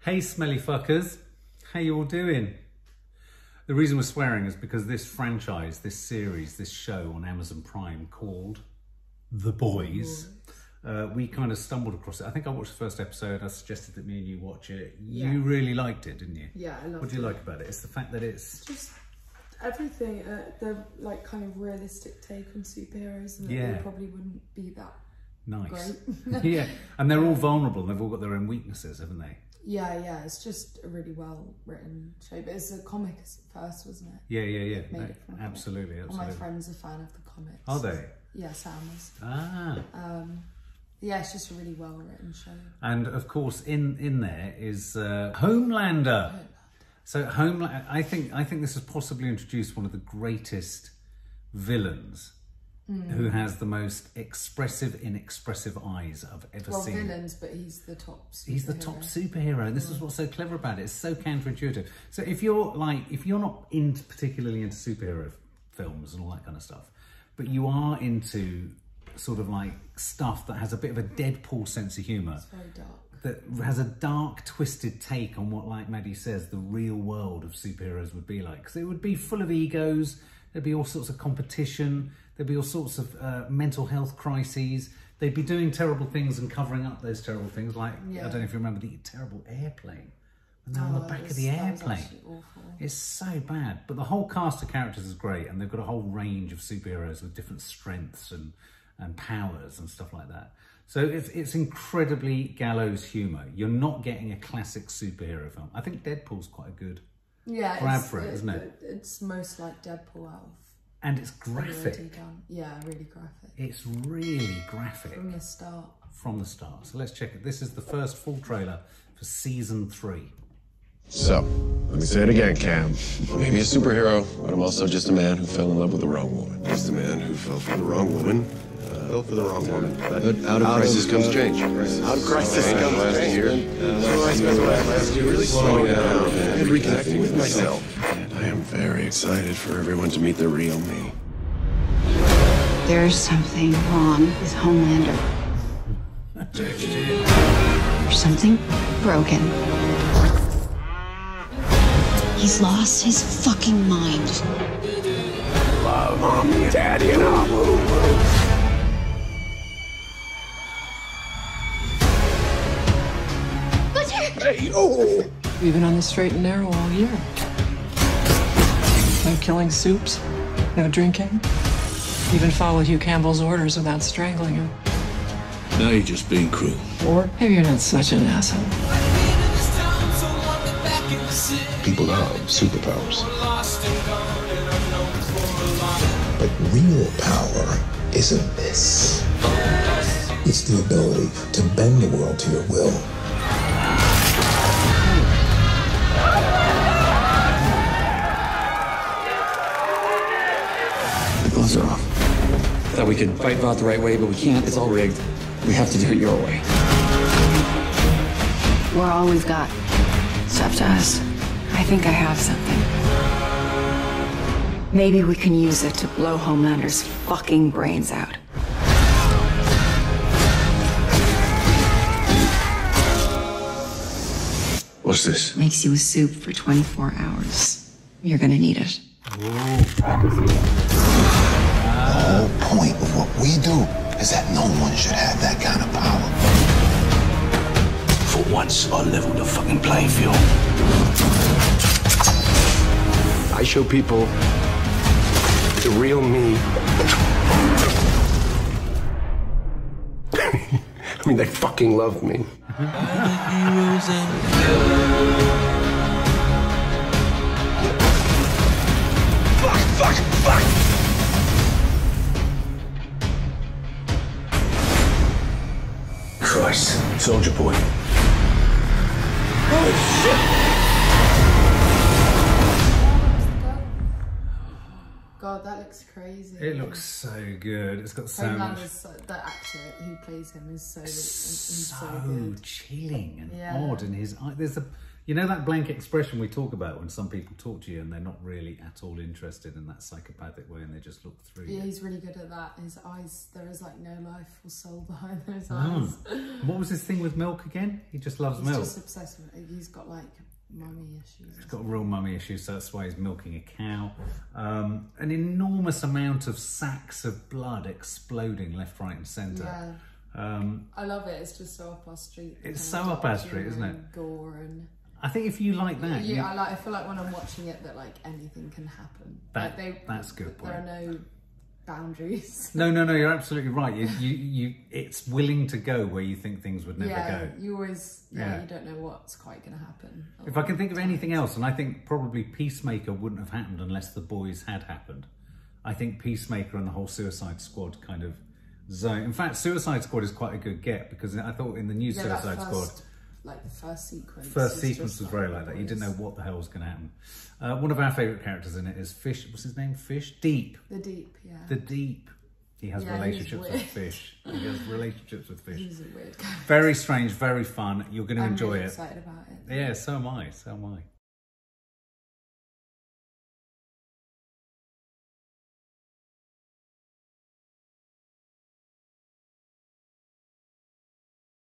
Hey smelly fuckers, how you all doing? The reason we're swearing is because this franchise, this series, this show on Amazon Prime called The Boys, we kind of stumbled across it. I think I watched the first episode, I suggested that me and you watch it. Yeah. You really liked it, didn't you? Yeah, I loved it. What do you like about it? It's the fact that it's... Just everything, the like kind of realistic take on superheroes, and Yeah. they probably wouldn't be that nice. great. Yeah, and they're all vulnerable and they've all got their own weaknesses, haven't they? Yeah, it's just a really well written show, but it's a comic at first, wasn't it? Yeah. Made it from a Absolutely. comic. All my friends are fan of the comics. Are they? Yeah, Sam is. Ah. Yeah, it's just a really well written show. And of course, in there is Homelander. So Homeland, I think this has possibly introduced one of the greatest villains, who has the most expressive, inexpressive eyes I've ever seen. Well, villains, but he's the top superhero. He's the top superhero, and this is what's so clever about it. It's so counterintuitive. So if you're not particularly into superhero films and all that kind of stuff, but you are into sort of like stuff that has a bit of a Deadpool sense of humour. It's very dark. That has a dark, twisted take on what, like Maddie says, the real world of superheroes would be like. Because it would be full of egos, there'd be all sorts of competition, there'd be all sorts of mental health crises, they'd be doing terrible things and covering up those terrible things, like, I don't know if you remember the terrible airplane. And they're on the back of the airplane. It's so bad. But the whole cast of characters is great, and they've got a whole range of superheroes with different strengths and powers and stuff like that. So it's incredibly gallows humour. You're not getting a classic superhero film. I think Deadpool's quite a good grab for it, isn't it? It's most like Deadpool out of... And it's graphic. Yeah, really graphic. It's really graphic. From the start. From the start. So let's check it. This is the first full trailer for season 3. So, let me say it again, Cam. Maybe a superhero, but I'm also just a man who fell in love with the wrong woman. Just a man who fell for the wrong woman. Fell for the wrong woman. But out of crisis comes change. Out of crisis comes change. So I spent the last year really slowing down and reconnecting with myself. And I am very excited for everyone to meet the real me. There's something wrong with Homelander. There's something broken. He's lost his fucking mind. Love, Mommy, Daddy, and Abu. Hey, oh! We've been on the straight and narrow all year. No killing Soups, no drinking. Even followed Hugh Campbell's orders without strangling him. Now you're just being cruel. Or maybe you're not such an asshole. People love superpowers. But real power isn't this. It's the ability to bend the world to your will. The gloves are off. Thought we could fight Vought the right way, but we can't. It's all rigged. We have to do it your way. We're all we've got. It's up to us. I think I have something. Maybe we can use it to blow Homelander's fucking brains out. What's this? Makes you a soup for 24 hours. You're gonna need it. The whole point of what we do is that no one should have that kind of power. For once, I'll level the fucking playing field. I show people the real me. I mean, they fucking love me. Fuck! Christ, Soldier Boy. Oh, shit! God, that looks crazy. It looks so good. It's got so much. The actor who plays him is so so chilling and Yeah. odd in his eye. There's a, you know, that blank expression we talk about when some people talk to you and they're not really at all interested in that psychopathic way and they just look through Yeah, you. he's really good at that. His eyes, there is like no life or soul behind those eyes. What was his thing with milk again? He just loves He's milk. just obsessed with it. He's got like mummy issues. He's got real mummy issues, so that's why he's milking a cow. An enormous amount of sacks of blood exploding left, right and centre. Yeah. I love it. It's just so up our street. It's so up our street, isn't it? Gore and... I think if you like that... Yeah, I feel like when I'm watching it that like anything can happen. That's a good point. There are no boundaries. No, you're absolutely right. It's willing to go where you think things would never go. You always, you don't know what's quite going to happen. If I can think of anything else, and I think probably Peacemaker wouldn't have happened unless The Boys had happened. I think Peacemaker and the whole Suicide Squad kind of zone. In fact, Suicide Squad is quite a good get because I thought in the new Suicide Squad... Like the first sequence. First sequence was very like that. You didn't know what the hell was going to happen. One of our favourite characters in it is Fish. What's his name? Fish? Deep. The Deep, yeah. The Deep. He has relationships with fish. He has relationships with fish. He's a weird guy. Very strange, very fun. You're going to enjoy really it. Excited about it. Yeah, so am I. So am I.